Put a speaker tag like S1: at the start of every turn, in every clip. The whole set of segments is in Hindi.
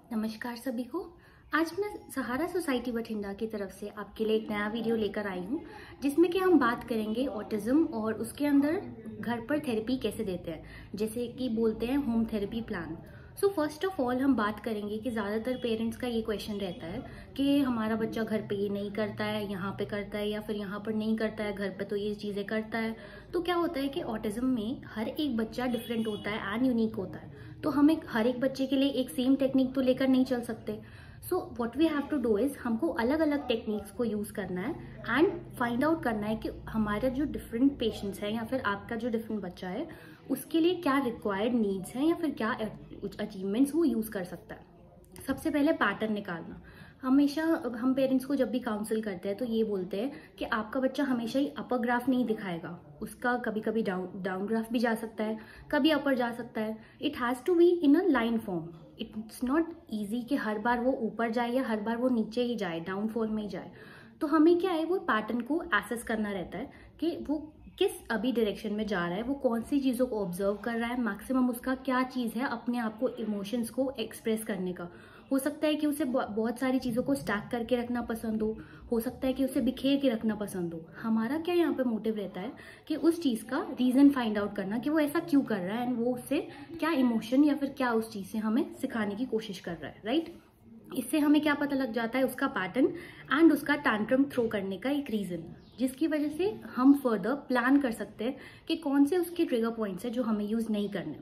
S1: नमस्कार सभी को। आज मैं सहारा सोसाइटी बठिंडा की तरफ से आपके लिए एक नया वीडियो लेकर आई हूँ, जिसमें कि हम बात करेंगे ऑटिज्म और उसके अंदर घर पर थेरेपी कैसे देते हैं, जैसे कि बोलते हैं home therapy plan. So first of all हम बात करेंगे कि ज़्यादातर पेरेंट्स का ये क्वेश्चन रहता है कि हमारा बच्चा घर पे ये नहीं करता है, यहाँ पे करता है, या फिर यहाँ पर नहीं करता है, घर पे तो ये चीज़ें करता है। तो क्या होता है कि ऑटिज्म में हर एक बच्चा डिफरेंट होता है एंड यूनिक होता है, तो हम हर एक बच्चे के लिए एक सेम टेक्निक तो लेकर नहीं चल सकते। So what we have to do is हमको अलग अलग टेक्निक्स को यूज करना है एंड फाइंड आउट करना है कि हमारा जो डिफरेंट पेशेंट्स है या फिर आपका जो डिफरेंट बच्चा है उसके लिए क्या रिक्वायर्ड नीड्स हैं या फिर क्या अचीवमेंट्स वो यूज कर सकता है। सबसे पहले पैटर्न निकालना। हमेशा हम पेरेंट्स को जब भी काउंसिल करते हैं तो ये बोलते हैं कि आपका बच्चा हमेशा ही अपर ग्राफ नहीं दिखाएगा, उसका कभी कभी डाउन ग्राफ भी जा सकता है, कभी अपर जा सकता है। It has to be in a line form. It's not easy कि हर बार वो ऊपर जाए या हर बार वो नीचे ही जाए, डाउनफॉल में ही जाए। तो हमें क्या है, वो पैटर्न को एसेस करना रहता है कि वो किस अभी डायरेक्शन में जा रहा है, वो कौन सी चीज़ों को ऑब्जर्व कर रहा है, मैक्सिमम उसका क्या चीज़ है अपने आप को इमोशंस को एक्सप्रेस करने का। हो सकता है कि उसे बहुत सारी चीज़ों को स्टैक करके रखना पसंद हो सकता है कि उसे बिखेर के रखना पसंद हो। हमारा क्या यहाँ पे मोटिव रहता है कि उस चीज़ का रीज़न फाइंड आउट करना कि वो ऐसा क्यों कर रहा है एंड वो उससे क्या इमोशन या फिर क्या उस चीज़ से हमें सिखाने की कोशिश कर रहा है, राइट। इससे हमें क्या पता लग जाता है, उसका पैटर्न एंड उसका टैंट्रम थ्रो करने का एक रीज़न, जिसकी वजह से हम फर्दर प्लान कर सकते हैं कि कौन से उसके ट्रिगर पॉइंट्स है जो हमें यूज़ नहीं करने।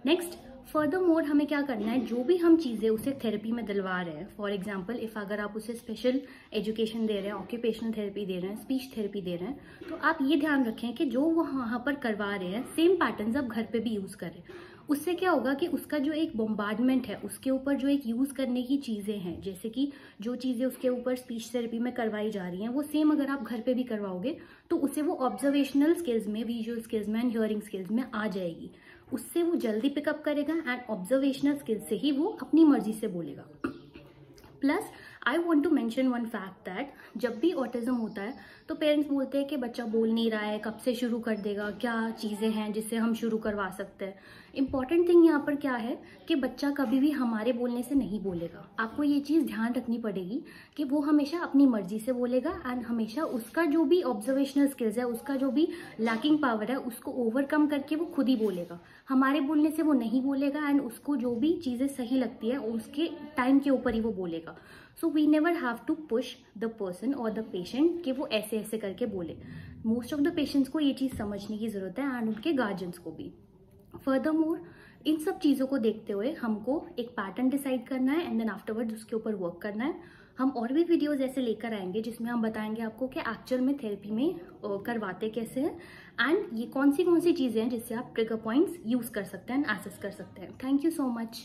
S1: नेक्स्ट, फर्दर मोर हमें क्या करना है, जो भी हम चीज़ें उसे थेरेपी में दिलवा रहे हैं, फॉर एग्जांपल इफ़ अगर आप उसे स्पेशल एजुकेशन दे रहे हैं, ऑक्यूपेशनल थेरेपी दे रहे हैं, स्पीच थेरेपी दे रहे हैं, तो आप ये ध्यान रखें कि जो वो वहाँ पर करवा रहे हैं सेम पैटर्न्स आप घर पे भी यूज़ करें। उससे क्या होगा कि उसका जो एक बॉम्बार्डमेंट है, उसके ऊपर जो एक यूज़ करने की चीज़ें हैं, जैसे कि जो चीज़ें उसके ऊपर स्पीच थेरेपी में करवाई जा रही हैं वो सेम अगर आप घर पे भी करवाओगे तो उसे वो ऑब्जर्वेशनल स्किल्स में, विजुअल स्किल्स में एंड हियरिंग स्किल्स में आ जाएगी। उससे वो जल्दी पिकअप करेगा एंड ऑब्जर्वेशनल स्किल्स से ही वो अपनी मर्जी से बोलेगा। Plus I want to mention one fact that जब भी ऑटिज्म होता है तो पेरेंट्स बोलते हैं कि बच्चा बोल नहीं रहा है, कब से शुरू कर देगा, क्या चीज़ें हैं जिससे हम शुरू करवा सकते हैं। इंपॉर्टेंट थिंग यहाँ पर क्या है कि बच्चा कभी भी हमारे बोलने से नहीं बोलेगा। आपको ये चीज़ ध्यान रखनी पड़ेगी कि वो हमेशा अपनी मर्जी से बोलेगा एंड हमेशा उसका जो भी ऑब्जर्वेशनल स्किल्स है, उसका जो भी लैकिंग पावर है, उसको ओवरकम करके वो खुद ही बोलेगा। हमारे बोलने से वो नहीं बोलेगा एंड उसको जो भी चीज़ें सही लगती है उसके टाइम के ऊपर ही वो बोलेगा। So we never have to push the person और द पेशेंट कि वो ऐसे ऐसे करके बोले। मोस्ट ऑफ द पेशेंट्स को ये चीज़ समझने की ज़रूरत है एंड उनके गार्जियंस को भी। फर्दरमोर इन सब चीज़ों को देखते हुए हमको एक पैटर्न डिसाइड करना है एंड देन आफ्टरवर्ड उसके ऊपर वर्क करना है। हम और भी वीडियोस ऐसे लेकर आएंगे जिसमें हम बताएंगे आपको कि एक्चुअल में थेरेपी में करवाते कैसे हैं एंड ये कौन सी चीज़ें हैं जिससे आप ट्रिगर पॉइंट्स यूज़ कर सकते हैं एंड एसेस कर सकते हैं। Thank you so much.